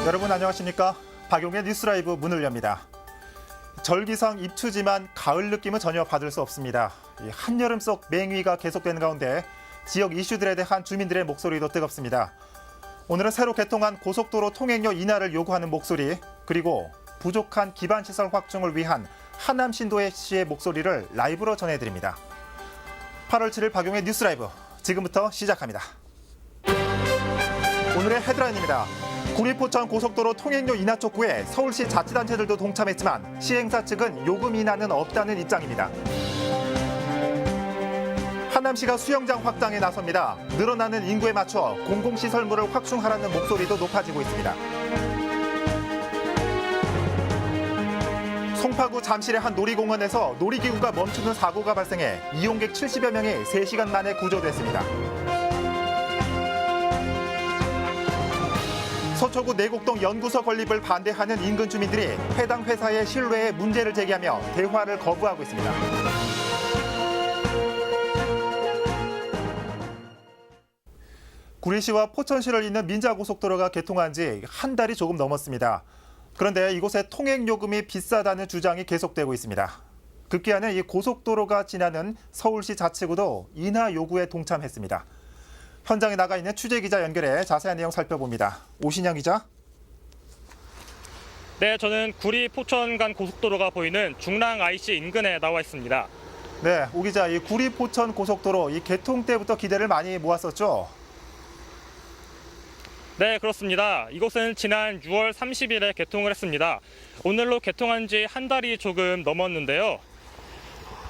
여러분 안녕하십니까? 박용의 뉴스라이브 문을 엽니다. 절기상 입추지만 가을 느낌은 전혀 받을 수 없습니다. 한여름 속 맹위가 계속되는 가운데 지역 이슈들에 대한 주민들의 목소리도 뜨겁습니다. 오늘은 새로 개통한 고속도로 통행료 인하를 요구하는 목소리, 그리고 부족한 기반시설 확충을 위한 하남 신도의 씨의 목소리를 라이브로 전해드립니다. 8월 7일 박용의 뉴스라이브 지금부터 시작합니다. 오늘의 헤드라인입니다. 구리포천 고속도로 통행료 인하 촉구에 서울시 자치단체들도 동참했지만 시행사 측은 요금 인하는 없다는 입장입니다. 하남시가 수영장 확장에 나섭니다. 늘어나는 인구에 맞춰 공공시설물을 확충하라는 목소리도 높아지고 있습니다. 송파구 잠실의 한 놀이공원에서 놀이기구가 멈추는 사고가 발생해 이용객 70여 명이 3시간 만에 구조됐습니다. 서초구 내곡동 연구소 건립을 반대하는 인근 주민들이 해당 회사의 신뢰에 문제를 제기하며 대화를 거부하고 있습니다. 구리시와 포천시를 잇는 민자고속도로가 개통한 지 한 달이 조금 넘었습니다. 그런데 이곳에 통행요금이 비싸다는 주장이 계속되고 있습니다. 급기야는 이 고속도로가 지나는 서울시 자치구도 인하 요구에 동참했습니다. 현장에 나가 있는 취재기자 연결해 자세한 내용 살펴봅니다. 오신영 기자. 네, 저는 구리 포천 간 고속도로가 보이는 중랑 IC 인근에 나와 있습니다. 네, 오 기자, 이 구리 포천 고속도로 이 개통 때부터 기대를 많이 모았었죠? 네, 그렇습니다. 이곳은 지난 6월 30일에 개통을 했습니다. 오늘로 개통한 지 한 달이 조금 넘었는데요.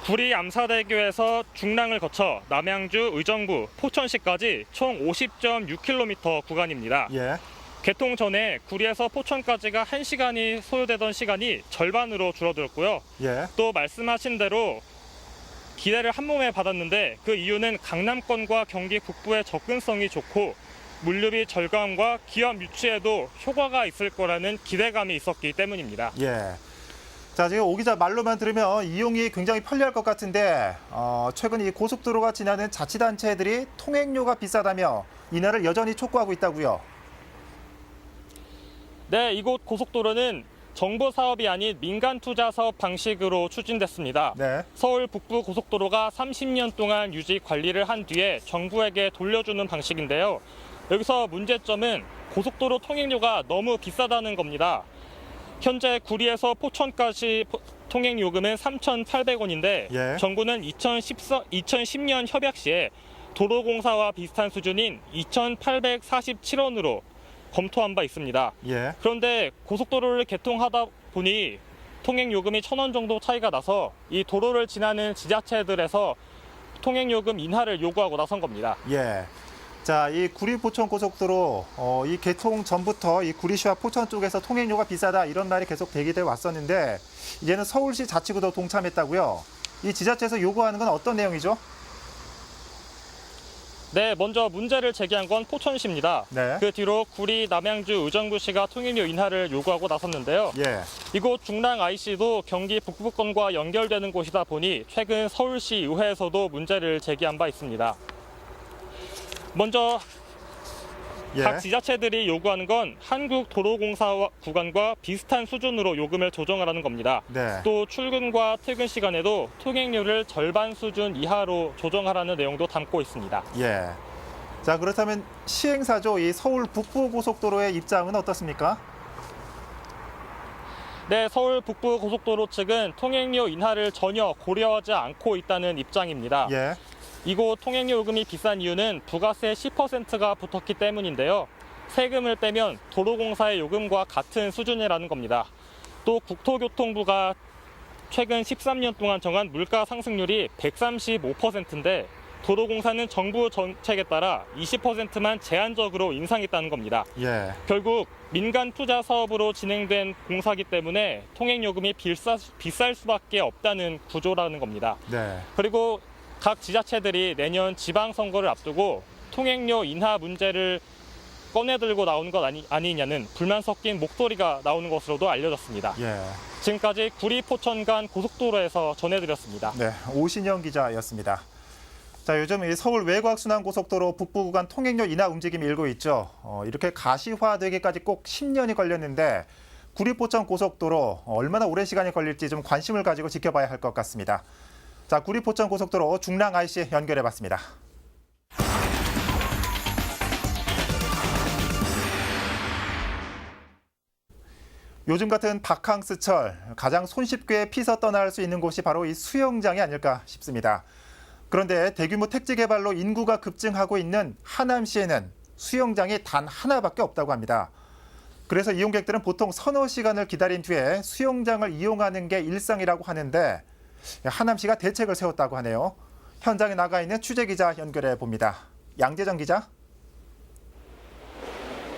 구리 암사대교에서 중랑을 거쳐 남양주, 의정부, 포천시까지 총 50.6km 구간입니다. 예. 개통 전에 구리에서 포천까지가 1시간이 소요되던 시간이 절반으로 줄어들었고요. 예. 또 말씀하신 대로 기대를 한몸에 받았는데 그 이유는 강남권과 경기 북부의 접근성이 좋고 물류비 절감과 기업 유치에도 효과가 있을 거라는 기대감이 있었기 때문입니다. 예. 자, 지금 오 기자 말로만 들으면 이용이 굉장히 편리할 것 같은데 최근 이 고속도로가 지나는 자치단체들이 통행료가 비싸다며 인하를 여전히 촉구하고 있다고요. 네, 이곳 고속도로는 정부 사업이 아닌 민간 투자 사업 방식으로 추진됐습니다. 네. 서울 북부 고속도로가 30년 동안 유지 관리를 한 뒤에 정부에게 돌려주는 방식인데요. 여기서 문제점은 고속도로 통행료가 너무 비싸다는 겁니다. 현재 구리에서 포천까지 통행요금은 3,800원인데 예. 정부는 2010년 협약 시에 도로공사와 비슷한 수준인 2,847원으로 검토한 바 있습니다. 예. 그런데 고속도로를 개통하다 보니 통행요금이 1,000원 정도 차이가 나서 이 도로를 지나는 지자체들에서 통행요금 인하를 요구하고 나선 겁니다. 예. 자, 이 구리 포천 고속도로 이 개통 전부터 이 구리시와 포천 쪽에서 통행료가 비싸다 이런 말이 계속 대기돼 왔었는데 이제는 서울시 자치구도 동참했다고요. 이 지자체에서 요구하는 건 어떤 내용이죠? 네, 먼저 문제를 제기한 건 포천시입니다. 네. 그 뒤로 구리, 남양주, 의정부시가 통행료 인하를 요구하고 나섰는데요. 예. 이곳 중랑 IC도 경기 북부권과 연결되는 곳이다 보니 최근 서울시 의회에서도 문제를 제기한 바 있습니다. 먼저 예. 각 지자체들이 요구하는 건 한국도로공사 구간과 비슷한 수준으로 요금을 조정하라는 겁니다. 네. 또 출근과 퇴근 시간에도 통행료를 절반 수준 이하로 조정하라는 내용도 담고 있습니다. 예. 자, 그렇다면 시행사죠. 이 서울 북부 고속도로의 입장은 어떻습니까? 네, 서울 북부 고속도로 측은 통행료 인하를 전혀 고려하지 않고 있다는 입장입니다. 예. 이곳 통행료 요금이 비싼 이유는 부가세 10%가 붙었기 때문인데요. 세금을 빼면 도로공사의 요금과 같은 수준이라는 겁니다. 또 국토교통부가 최근 13년 동안 정한 물가 상승률이 135%인데 도로공사는 정부 정책에 따라 20%만 제한적으로 인상했다는 겁니다. 예. 결국 민간 투자 사업으로 진행된 공사기 때문에 통행요금이 비쌀 수밖에 없다는 구조라는 겁니다. 네. 그리고 각 지자체들이 내년 지방선거를 앞두고 통행료 인하 문제를 꺼내들고 나오는 것 아니냐는 불만 섞인 목소리가 나오는 것으로도 알려졌습니다. 예. 지금까지 구리 포천 간 고속도로에서 전해드렸습니다. 네, 오신영 기자였습니다. 자, 요즘 이 서울 외곽순환고속도로 북부 구간 통행료 인하 움직임이 일고 있죠. 이렇게 가시화되기까지 꼭 10년이 걸렸는데 구리포천 고속도로 얼마나 오랜 시간이 걸릴지 좀 관심을 가지고 지켜봐야 할 것 같습니다. 자, 구리포천 고속도로 중랑 IC 연결해봤습니다. 요즘 같은 바캉스철 가장 손쉽게 피서 떠날 수 있는 곳이 바로 이 수영장이 아닐까 싶습니다. 그런데 대규모 택지 개발로 인구가 급증하고 있는 하남시에는 수영장이 단 하나밖에 없다고 합니다. 그래서 이용객들은 보통 서너 시간을 기다린 뒤에 수영장을 이용하는 게 일상이라고 하는데 하남시가 대책을 세웠다고 하네요. 현장에 나가 있는 취재기자 연결해 봅니다. 양재정 기자.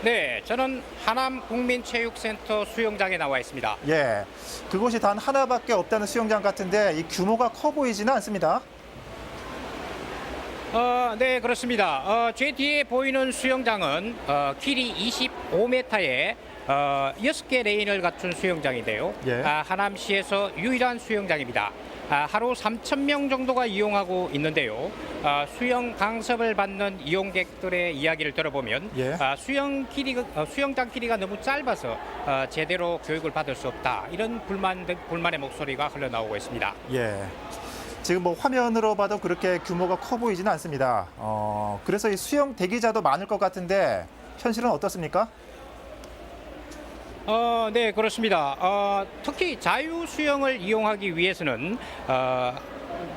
네, 저는 하남국민체육센터 수영장에 나와 있습니다. 예, 그곳이 단 하나밖에 없다는 수영장 같은데 이 규모가 커 보이지는 않습니다. 네, 그렇습니다. 제 뒤에 보이는 수영장은 길이 25m에 6개 레인을 갖춘 수영장인데요. 예. 하남시에서 유일한 수영장입니다. 하루 3,000명 정도가 이용하고 있는데요. 수영 강습을 받는 이용객들의 이야기를 들어보면 예. 수영장 길이가 너무 짧아서 제대로 교육을 받을 수 없다. 이런 불만의 목소리가 흘러나오고 있습니다. 예. 지금 뭐 화면으로 봐도 그렇게 규모가 커 보이지는 않습니다. 그래서 이 수영 대기자도 많을 것 같은데 현실은 어떻습니까? 네, 그렇습니다. 특히 자유 수영을 이용하기 위해서는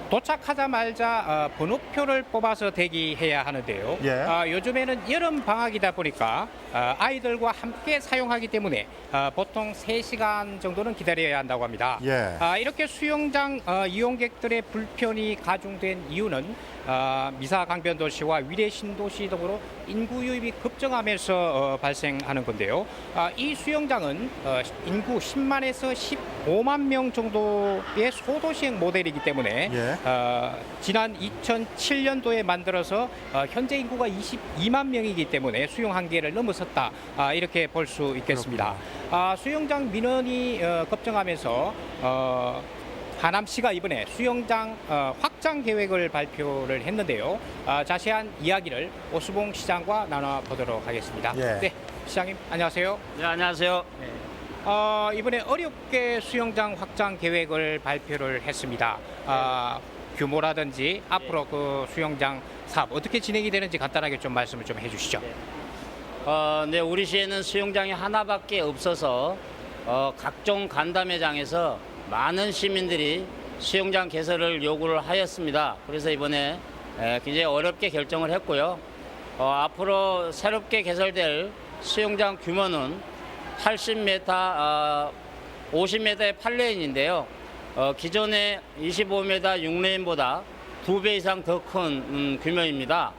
도착하자마자 번호표를 뽑아서 대기해야 하는데요. 예. 요즘에는 여름 방학이다 보니까 아이들과 함께 사용하기 때문에 보통 3시간 정도는 기다려야 한다고 합니다. 예. 이렇게 수영장 이용객들의 불편이 가중된 이유는 미사 강변도시와 위례 신도시 등으로 인구 유입이 급증하면서 발생하는 건데요. 이 수영장은 인구 10만에서 15만 명 정도의 소도시형 모델이기 때문에 예. 지난 2007년도에 만들어서 현재 인구가 22만 명이기 때문에 수용 한계를 넘어섰다. 이렇게 볼 수 있겠습니다. 수영장 민원이 급증하면서 하남시가 이번에 수영장 확장 계획을 발표를 했는데요. 자세한 이야기를 오수봉 시장과 나눠보도록 하겠습니다. 예. 네, 시장님 안녕하세요. 네, 안녕하세요. 이번에 어렵게 수영장 확장 계획을 발표를 했습니다. 규모라든지 앞으로 그 수영장 사업 어떻게 진행이 되는지 간단하게 좀 말씀을 좀 해주시죠. 네, 우리 시에는 수영장이 하나밖에 없어서 각종 간담회장에서 많은 시민들이 수영장 개설을 요구를 하였습니다. 그래서 이번에 굉장히 어렵게 결정을 했고요. 앞으로 새롭게 개설될 수영장 규모는 80m, 50m의 8레인인데요. 기존의 25m 6레인보다 2배 이상 더 큰 규모입니다.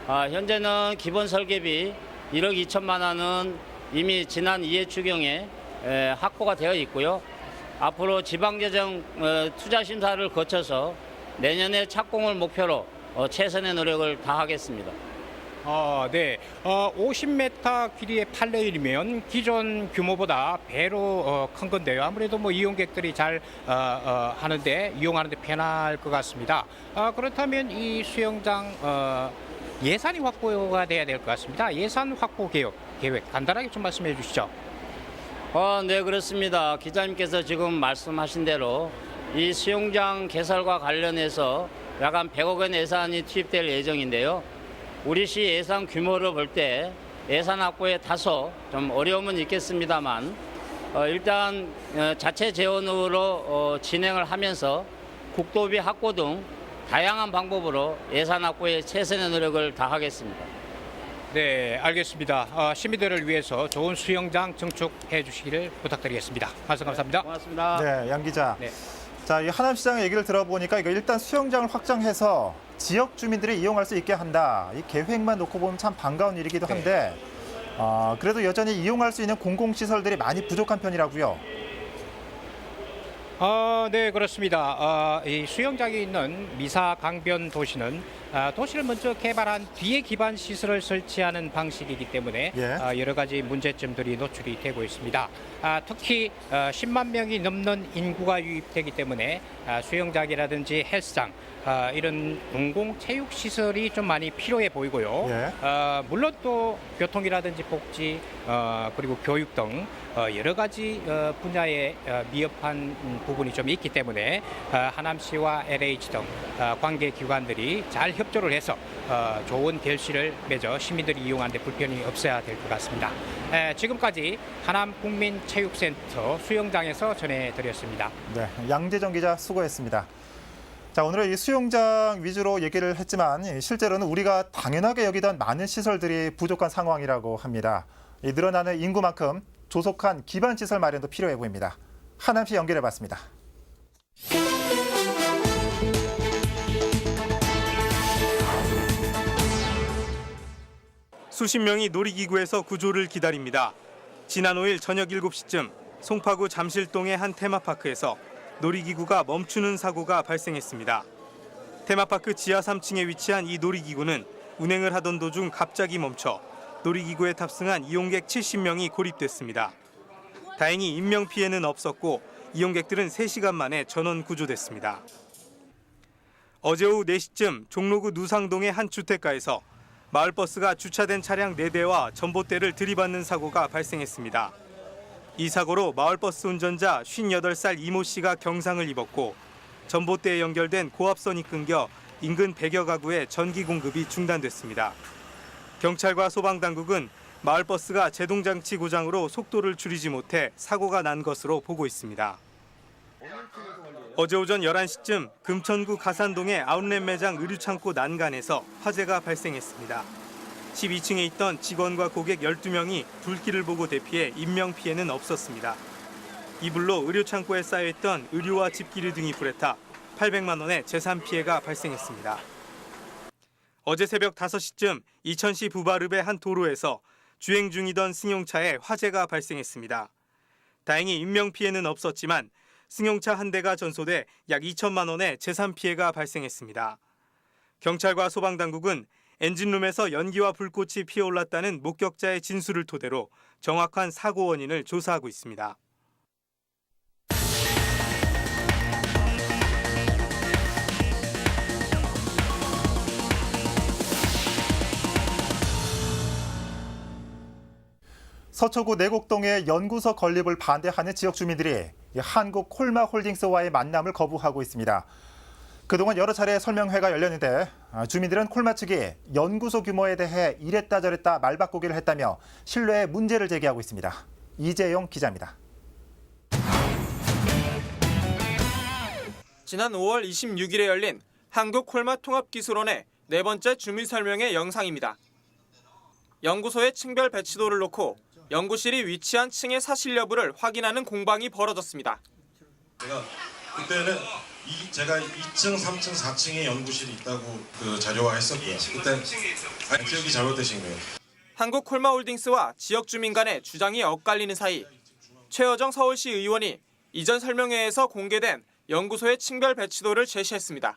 현재는 기본 설계비 1억 2천만 원은 이미 지난 이해 추경에 확보가 되어 있고요. 앞으로 지방재정 투자 심사를 거쳐서 내년에 착공을 목표로 최선의 노력을 다하겠습니다. 네. 50m 길이의 8레인이면 기존 규모보다 배로 큰 건데요. 아무래도 뭐 이용객들이 잘 이용하는데 편할 것 같습니다. 그렇다면 이 수영장 예산이 확보가 돼야 될 것 같습니다. 예산 확보 계획 간단하게 좀 말씀해 주시죠. 네, 그렇습니다. 기자님께서 지금 말씀하신 대로 이 수영장 개설과 관련해서 약 한 100억 원 예산이 투입될 예정인데요. 우리 시 예산 규모를 볼 때 예산 확보에 다소 좀 어려움은 있겠습니다만 일단 자체 재원으로 진행을 하면서 국도비 확보 등 다양한 방법으로 예산 확보에 최선의 노력을 다하겠습니다. 네, 알겠습니다. 시민들을 위해서 좋은 수영장 증축해 주시기를 부탁드리겠습니다. 말씀 감사합니다. 고맙습니다. 네, 양 기자. 네. 자, 이 하남시장의 얘기를 들어보니까 이거 일단 수영장을 확장해서 지역 주민들이 이용할 수 있게 한다. 이 계획만 놓고 보면 참 반가운 일이기도 한데 그래도 여전히 이용할 수 있는 공공시설들이 많이 부족한 편이라고요. 네, 그렇습니다. 이 수영장이 있는 미사 강변 도시는 도시를 먼저 개발한 뒤에 기반 시설을 설치하는 방식이기 때문에 예. 여러 가지 문제점들이 노출이 되고 있습니다. 특히 10만 명이 넘는 인구가 유입되기 때문에 수영장이라든지 헬스장 이런 공공체육 시설이 좀 많이 필요해 보이고요. 예. 물론 또 교통이라든지 복지 그리고 교육 등 여러 가지 분야에 미흡한 부분이 좀 있기 때문에 하남시와 LH 등 관계 기관들이 잘 협조를 해서 좋은 결실을 맺어 시민들이 이용하는 데 불편이 없어야 될 것 같습니다. 지금까지 하남국민체육센터 수영장에서 전해드렸습니다. 네, 양재정 기자 수고했습니다. 자, 오늘은 이 수영장 위주로 얘기를 했지만 실제로는 우리가 당연하게 여기던 많은 시설들이 부족한 상황이라고 합니다. 이 늘어나는 인구만큼 조속한 기반 시설 마련도 필요해 보입니다. 하남시 연결해봤습니다. 수십 명이 놀이기구에서 구조를 기다립니다. 지난 5일 저녁 7시쯤 송파구 잠실동의 한 테마파크에서 놀이기구가 멈추는 사고가 발생했습니다. 테마파크 지하 3층에 위치한 이 놀이기구는 운행을 하던 도중 갑자기 멈춰 놀이기구에 탑승한 이용객 70명이 고립됐습니다. 다행히 인명피해는 없었고 이용객들은 3시간 만에 전원 구조됐습니다. 어제 오후 4시쯤 종로구 누상동의 한 주택가에서 마을버스가 주차된 차량 4대와 전봇대를 들이받는 사고가 발생했습니다. 이 사고로 마을버스 운전자 58살 이모 씨가 경상을 입었고 전봇대에 연결된 고압선이 끊겨 인근 100여 가구에 전기 공급이 중단됐습니다. 경찰과 소방당국은 마을버스가 제동장치 고장으로 속도를 줄이지 못해 사고가 난 것으로 보고 있습니다. 어제 오전 11시쯤 금천구 가산동의 아웃렛 매장 의류창고 난간에서 화재가 발생했습니다. 12층에 있던 직원과 고객 12명이 불길을 보고 대피해 인명피해는 없었습니다. 이 불로 의류창고에 쌓여있던 의류와 집기류 등이 불에 타 800만 원의 재산 피해가 발생했습니다. 어제 새벽 5시쯤 이천시 부바릅의 한 도로에서 주행 중이던 승용차에 화재가 발생했습니다. 다행히 인명피해는 없었지만 승용차 한 대가 전소돼 약 2천만 원의 재산 피해가 발생했습니다. 경찰과 소방당국은 엔진룸에서 연기와 불꽃이 피어올랐다는 목격자의 진술을 토대로 정확한 사고 원인을 조사하고 있습니다. 서초구 내곡동의 연구소 건립을 반대하는 지역 주민들이 한국콜마홀딩스와의 만남을 거부하고 있습니다. 그동안 여러 차례 설명회가 열렸는데 주민들은 콜마 측이 연구소 규모에 대해 이랬다 저랬다 말바꾸기를 했다며 신뢰에 문제를 제기하고 있습니다. 이재용 기자입니다. 지난 5월 26일에 열린 한국콜마통합기술원의 네 번째 주민설명회 영상입니다. 연구소의 층별 배치도를 놓고 연구실이 위치한 층의 사실 여부를 확인하는 공방이 벌어졌습니다. 그때는 제가 2층, 3층, 4층에 연구실이 있다고 그 자료화했었고요. 그때 기억이 잘못되신 거예요. 한국콜마홀딩스와 지역 주민 간의 주장이 엇갈리는 사이 최여정 서울시 의원이 이전 설명회에서 공개된 연구소의 층별 배치도를 제시했습니다.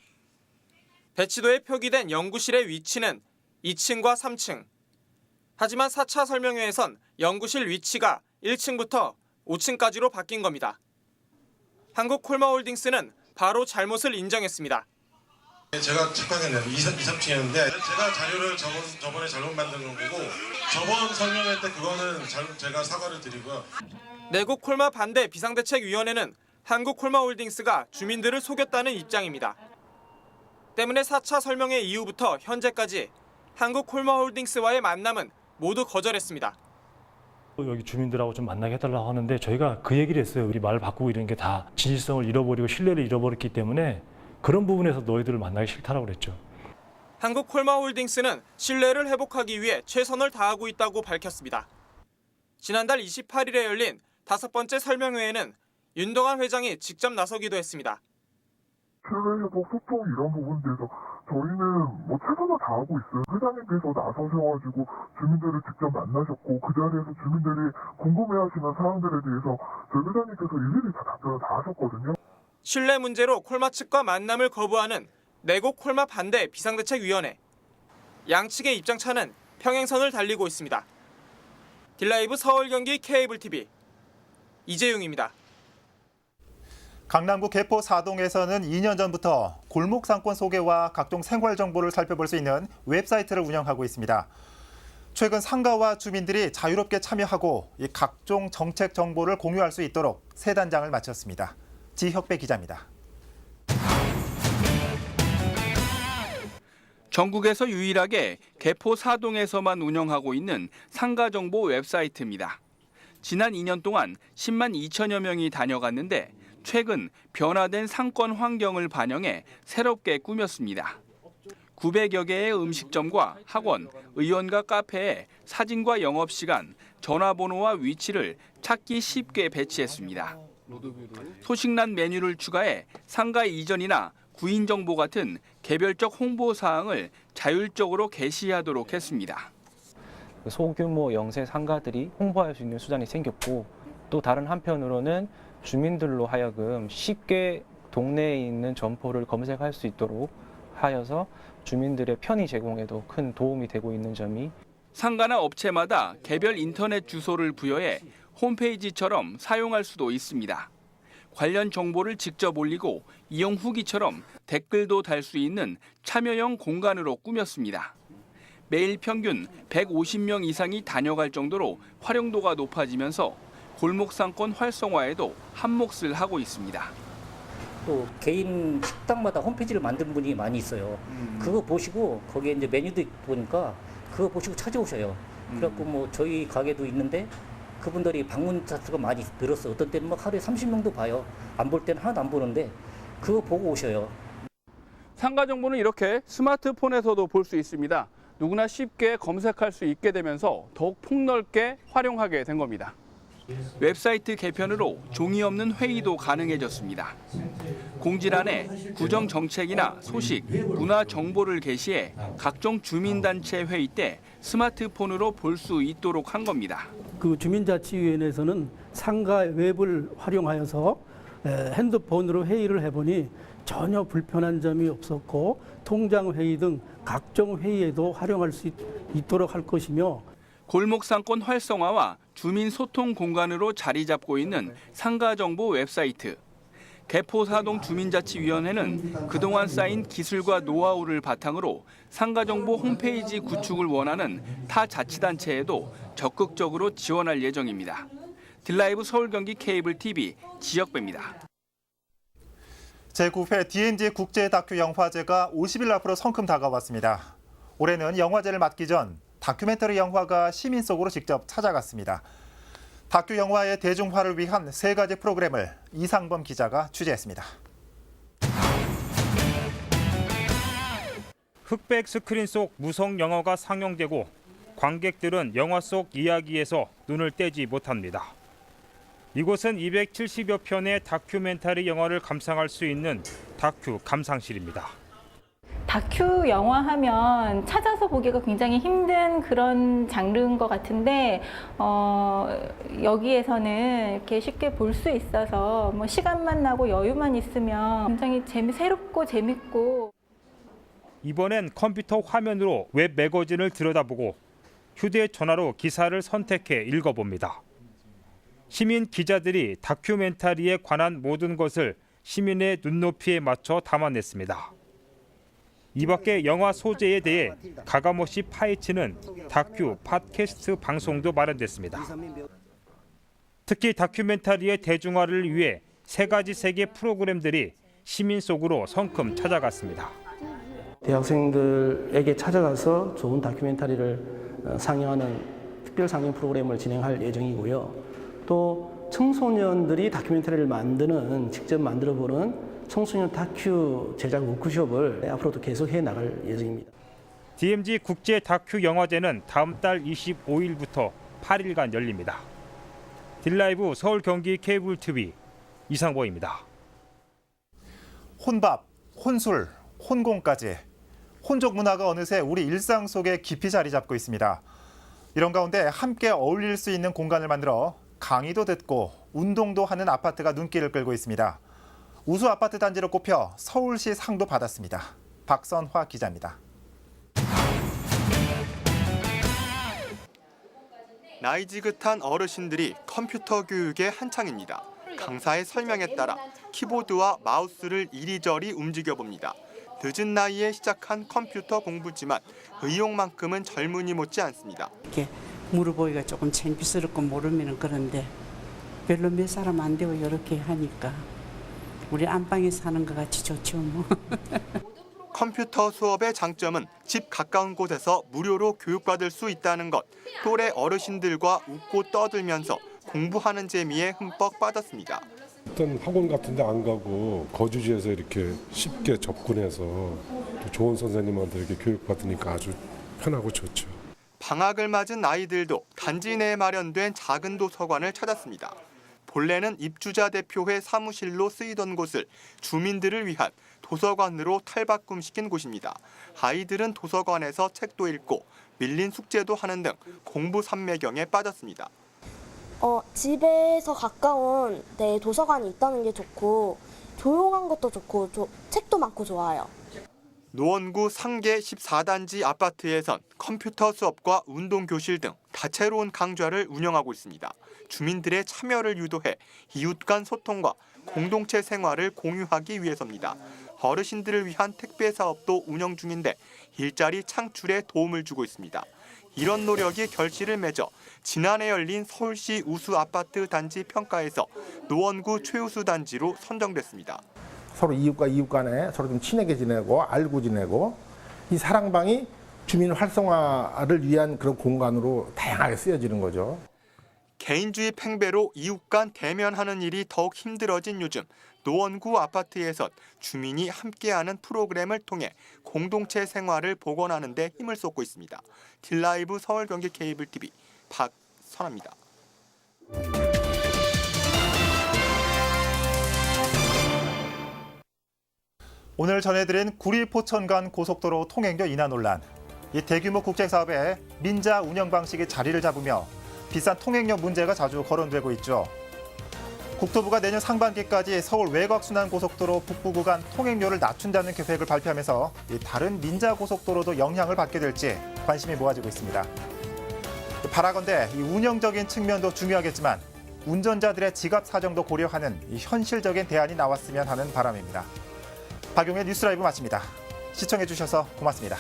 배치도에 표기된 연구실의 위치는 2층과 3층. 하지만 4차 설명회에선 연구실 위치가 1층부터 5층까지로 바뀐 겁니다. 한국콜마홀딩스는 바로 잘못을 인정했습니다. 제가 착각했네요. 2, 3층이었는데 제가 자료를 저번에 잘못 만든 거고 저번 설명회 때 그거는 제가 사과를 드리고요. 내곡콜마 반대 비상대책위원회는 한국콜마홀딩스가 주민들을 속였다는 입장입니다. 때문에 4차 설명회 이후부터 현재까지 한국콜마홀딩스와의 만남은 모두 거절했습니다. 여기 주민들하고 좀 만나게 해달라고 하는데 저희가 그 얘기를 했어요. 우리 말 바꾸고 이런 게 다 진실성을 잃어버리고 신뢰를 잃어버렸기 때문에 그런 부분에서 너희들을 만나기 싫다라고 그랬죠. 한국콜마홀딩스는 신뢰를 회복하기 위해 최선을 다하고 있다고 밝혔습니다. 지난달 28일에 열린 5번째 설명회에는 윤동환 회장이 직접 나서기도 했습니다. 신뢰 회복, 소통 이런 부분에 대해서 저희는 최선을 다하고 있어요. 회장님께서 나서셔가지고 주민들을 직접 만나셨고 그 자리에서 주민들이 궁금해하시는 사항들에 대해서 저희 회장님께서 일일이 다 답변을 다 하셨거든요. 신뢰 문제로 콜마 측과 만남을 거부하는 내곡 콜마 반대 비상대책위원회. 양측의 입장차는 평행선을 달리고 있습니다. 딜라이브 서울 경기 케이블 TV 이재용입니다. 강남구 개포 사동에서는 2년 전부터 골목 상권 소개와 각종 생활 정보를 살펴볼 수 있는 웹사이트를 운영하고 있습니다. 최근 상가와 주민들이 자유롭게 참여하고 이 각종 정책 정보를 공유할 수 있도록 새 단장을 마쳤습니다. 지혁배 기자입니다. 전국에서 유일하게 개포 사동에서만 운영하고 있는 상가 정보 웹사이트입니다. 지난 2년 동안 10만 2천여 명이 다녀갔는데 최근 변화된 상권 환경을 반영해 새롭게 꾸몄습니다. 900여 개의 음식점과 학원, 의원과 카페에 사진과 영업시간, 전화번호와 위치를 찾기 쉽게 배치했습니다. 소식란 메뉴를 추가해 상가 이전이나 구인 정보 같은 개별적 홍보 사항을 자율적으로 게시하도록 했습니다. 소규모 영세 상가들이 홍보할 수 있는 수단이 생겼고, 또 다른 한편으로는 주민들로 하여금 쉽게 동네에 있는 점포를 검색할 수 있도록 하여서 주민들의 편의 제공에도 큰 도움이 되고 있는 점이, 상가나 업체마다 개별 인터넷 주소를 부여해 홈페이지처럼 사용할 수도 있습니다. 관련 정보를 직접 올리고 이용 후기처럼 댓글도 달 수 있는 참여형 공간으로 꾸몄습니다. 매일 평균 150명 이상이 다녀갈 정도로 활용도가 높아지면서 골목 상권 활성화에도 한몫을 하고 있습니다. 또 개인 식당마다 홈페이지를 만든 분이 많이 있어요. 그거 보시고 거기에 이제 메뉴도 보니까 그거 보시고 찾아오셔요. 그래갖고 뭐 저희 가게도 있는데 그분들이 방문 자수가 많이 늘었어. 어떤 때는 막 하루에 30명도 봐요. 안 볼 때는 하나도 안 보는데 그거 보고 오셔요. 상가 정보는 이렇게 스마트폰에서도 볼 수 있습니다. 누구나 쉽게 검색할 수 있게 되면서 더욱 폭넓게 활용하게 된 겁니다. 웹사이트 개편으로 종이 없는 회의도 가능해졌습니다. 공지란에 구정 정책이나 소식, 문화 정보를 게시해 각종 주민단체 회의 때 스마트폰으로 볼 수 있도록 한 겁니다. 그 주민자치위원회에서는 상가 웹을 활용하여서 핸드폰으로 회의를 해보니 전혀 불편한 점이 없었고, 통장 회의 등 각종 회의에도 활용할 수 있도록 할 것이며, 골목 상권 활성화와 주민 소통 공간으로 자리 잡고 있는 상가 정보 웹사이트. 개포 사동 주민자치위원회는 그동안 쌓인 기술과 노하우를 바탕으로 상가 정보 홈페이지 구축을 원하는 타 자치단체에도 적극적으로 지원할 예정입니다. 딜라이브 서울 경기 케이블 TV 지역배입니다. 제9회 DMZ 국제 다큐 영화제가 50일 앞으로 성큼 다가왔습니다. 올해는 영화제를 맞기 전 다큐멘터리 영화가 시민 속으로 직접 찾아갔습니다. 다큐 영화의 대중화를 위한 3가지 프로그램을 이상범 기자가 취재했습니다. 흑백 스크린 속 무성 영화가 상영되고 관객들은 영화 속 이야기에서 눈을 떼지 못합니다. 이곳은 270여 편의 다큐멘터리 영화를 감상할 수 있는 다큐 감상실입니다. 다큐 영화 하면 찾아서 보기가 굉장히 힘든 그런 장르인 것 같은데 여기에서는 이렇게 쉽게 볼 수 있어서 뭐 시간만 나고 여유만 있으면 굉장히 새롭고 재밌고. 이번엔 컴퓨터 화면으로 웹 매거진을 들여다보고 휴대전화로 기사를 선택해 읽어봅니다. 시민 기자들이 다큐멘터리에 관한 모든 것을 시민의 눈높이에 맞춰 담아냈습니다. 이 밖에 영화 소재에 대해 가감없이 파헤치는 다큐 팟캐스트 방송도 마련됐습니다. 특히 다큐멘터리의 대중화를 위해 3가지 세계 프로그램들이 시민 속으로 성큼 찾아갔습니다. 대학생들에게 찾아가서 좋은 다큐멘터리를 상영하는 특별 상영 프로그램을 진행할 예정이고요. 또 청소년들이 다큐멘터리를 직접 만들어보는 청소년 다큐 제작 워크숍을 앞으로도 계속해 나갈 예정입니다. DMZ 국제 다큐 영화제는 다음 달 25일부터 8일간 열립니다. 딜라이브 서울 경기 케이블 TV 이상보입니다. 혼밥, 혼술, 혼공까지 혼족 문화가 어느새 우리 일상 속에 깊이 자리 잡고 있습니다. 이런 가운데 함께 어울릴 수 있는 공간을 만들어 강의도 듣고 운동도 하는 아파트가 눈길을 끌고 있습니다. 우수 아파트 단지로 꼽혀 서울시 상도 받았습니다. 박선화 기자입니다. 나이 지긋한 어르신들이 컴퓨터 교육에 한창입니다. 강사의 설명에 따라 키보드와 마우스를 이리저리 움직여봅니다. 늦은 나이에 시작한 컴퓨터 공부지만 의욕만큼은 젊은이 못지 않습니다. 이렇게 물어보기가 조금 창피스럽고 모르면 그런데 별로 몇 사람 안 되고 이렇게 하니까 우리 안방에서 하는 것 같이 좋죠 뭐. 컴퓨터 수업의 장점은 집 가까운 곳에서 무료로 교육받을 수 있다는 것. 또래 어르신들과 웃고 떠들면서 공부하는 재미에 흠뻑 빠졌습니다. 어떤 학원 같은 데 안 가고 거주지에서 이렇게 쉽게 접근해서 또 좋은 선생님한테 이렇게 교육받으니까 아주 편하고 좋죠. 방학을 맞은 아이들도 단지 내에 마련된 작은 도서관을 찾았습니다. 본래는 입주자 대표회 사무실로 쓰이던 곳을 주민들을 위한 도서관으로 탈바꿈시킨 곳입니다. 아이들은 도서관에서 책도 읽고 밀린 숙제도 하는 등 공부 삼매경에 빠졌습니다. 집에서 가까운 도서관이 있다는 게 좋고 조용한 것도 좋고 책도 많고 좋아요. 노원구 상계 14단지 아파트에선 컴퓨터 수업과 운동교실 등 다채로운 강좌를 운영하고 있습니다. 주민들의 참여를 유도해 이웃 간 소통과 공동체 생활을 공유하기 위해서입니다. 어르신들을 위한 택배 사업도 운영 중인데 일자리 창출에 도움을 주고 있습니다. 이런 노력이 결실을 맺어 지난해 열린 서울시 우수 아파트 단지 평가에서 노원구 최우수 단지로 선정됐습니다. 서로 이웃과 이웃 간에 서로 좀 친하게 지내고 알고 지내고 이 사랑방이 주민 활성화를 위한 그런 공간으로 다양하게 쓰여지는 거죠. 개인주의 팽배로 이웃 간 대면하는 일이 더욱 힘들어진 요즘 노원구 아파트에선 주민이 함께하는 프로그램을 통해 공동체 생활을 복원하는 데 힘을 쏟고 있습니다. 딜라이브 서울 경기 케이블 TV 박선아입니다. 오늘 전해드린 구리 포천 간 고속도로 통행료 인하 논란. 이 대규모 국제사업에 민자 운영 방식이 자리를 잡으며 비싼 통행료 문제가 자주 거론되고 있죠. 국토부가 내년 상반기까지 서울 외곽순환고속도로 북부 구간 통행료를 낮춘다는 계획을 발표하면서 다른 민자 고속도로도 영향을 받게 될지 관심이 모아지고 있습니다. 바라건대 이 운영적인 측면도 중요하겠지만 운전자들의 지갑 사정도 고려하는 이 현실적인 대안이 나왔으면 하는 바람입니다. 박용의 뉴스라이브 마칩니다. 시청해주셔서 고맙습니다.